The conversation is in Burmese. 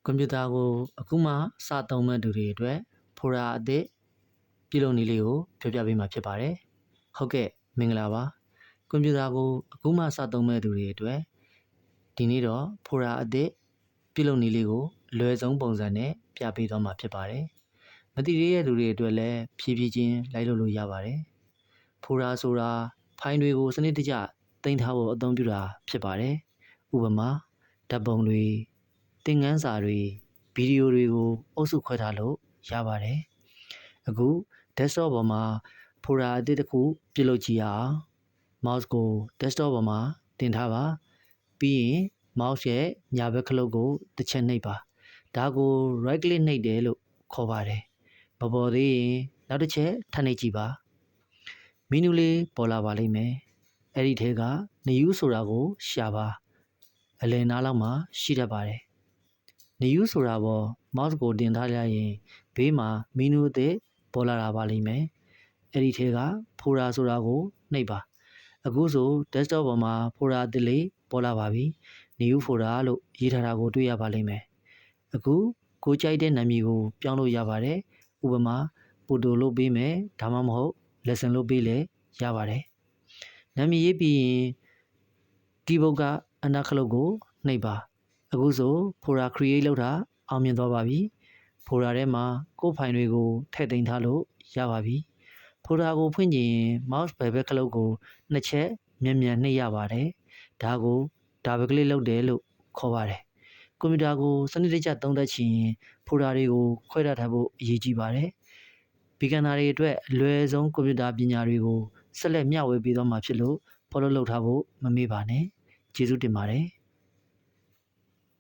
ကွန်ပျူတာကိုအခုမှစသုံးမဲ့သူတွေအတွက်ဖိုရာအသစ်ပြုလုပ်နည်းလေးကိုပြောပြပေးမှာဖြစ်ပါတယ်။ဟုတ်ကဲ့မင်္ဂလာပါ။ကွန်ပျူတာကိုအခုမှစသုံးမဲ့သူတွေအတွက်ဒီနေ့တော့ဖိုရာအသစ်ပြုလုပ်နည်းလေးကိုအလွယ်ဆုံးပုံစံနဲ့ပြပေးသွားမှာဖြစ်ပါတယ်။မသိသေးတဲ့လူတွေအတွက်လည်းဖြည်းဖြည်းချင်းလိုက်လုပ်လို့ရပါတယ်။ဖိုရာဆိုတာဖိုင်တွေကိုစနစ်တကျတင်ထားဖို့အသုံးပြုတာဖြစ်ပါတယ်။ဥပမာဓာတ်ပုံတွေသင်ခန်းစာတွေဗီဒီယိုတွေကိုအုပ်စုခွဲထားလို့ရပါတယ်။အခု desktop ပေါ်မှာဖိုရာအသစ်တစ်ခုပြုလုပ်ကြည့်ရအောင် mouse ကို desktop ပေါ်မှာတင်ထားပါပြီးရင် mouse ရဲ့ညာဘက်ခလုတ်ကိုတစ်ချက်နှိပ်ပါဒါကို right click နှိပ်တယ်လို့ခေါ်ပါတယ်မပေါ်သေးရင်နောက်တစ်ချက်ထပ်နှိပ်ကြည့်ပါမီနူလေးပေါ်လာပါလိမ့်မယ်အဲ့ဒီထဲက new ဆိုတာကိုရှာပါအလယ်နားလောက်မှာရှိတတ်ပါတယ်new ဆိုတာပေါ် mouse ကိုတင်ထားရရင်ဘေးမှာမီနူအသစ်ပေါ်လာတာပါလိမ့်မယ်အဲ့ဒီထဲကဖိုရာဆိုတာကိုနှိပ်ပါအခုဆို desktop ပေါ်မှာဖိုရာအသစ်လေးပေါ်လာပါပြီ new ဖိုရာလို့ရေးထားတာကိုတွေ့ရပါလိမ့်မယ်အခုကိုကြိုက်တဲ့နာမည်ကိုပြောင်းလို့ရပါတယ်ဥပမာပိုတိုလို့ပေးမယ်ဒါမှမဟုတ် lesson လို့ပေးလည်းရပါတယ်နာမည်ရေးပြီးရင် keyboard ကအနားခလုတ်ကိုနှိပ်ပါအခုဆိုဖိုရာ create လုပ်တာအောင်မြင်သွားပါပြီဖိုရာထဲမှာကိုယ့်ဖိုင်တွေကိုထည့်သိမ်းထားလို့ရပါပြီဖိုရာကိုဖွင့်ကြည့်ရင် mouse ဘယ်ဘက်ခလုတ်ကိုနှစ်ချက်မြန်မြန်နှိပ်ရပါတယ်ဒါကို double click လုပ်တယ်လို့ခေါ်ပါတယ်ကွန်ပျူတာကိုစနစ်တကျသုံးသပ်ချင်ရင်ဖိုရာတွေကိုခွဲထားဖို့အရေးကြီးပါတယ်beginner တွေအတွက်အလွယ်ဆုံးကွန်ပျူတာပညာတွေကိုဆက်လက်မျှဝေပေးသွားမှာဖြစ်လို့ follow လုပ်ထားဖို့မမေ့ပါနဲ့ကျေးဇူးတင်ပါတယ်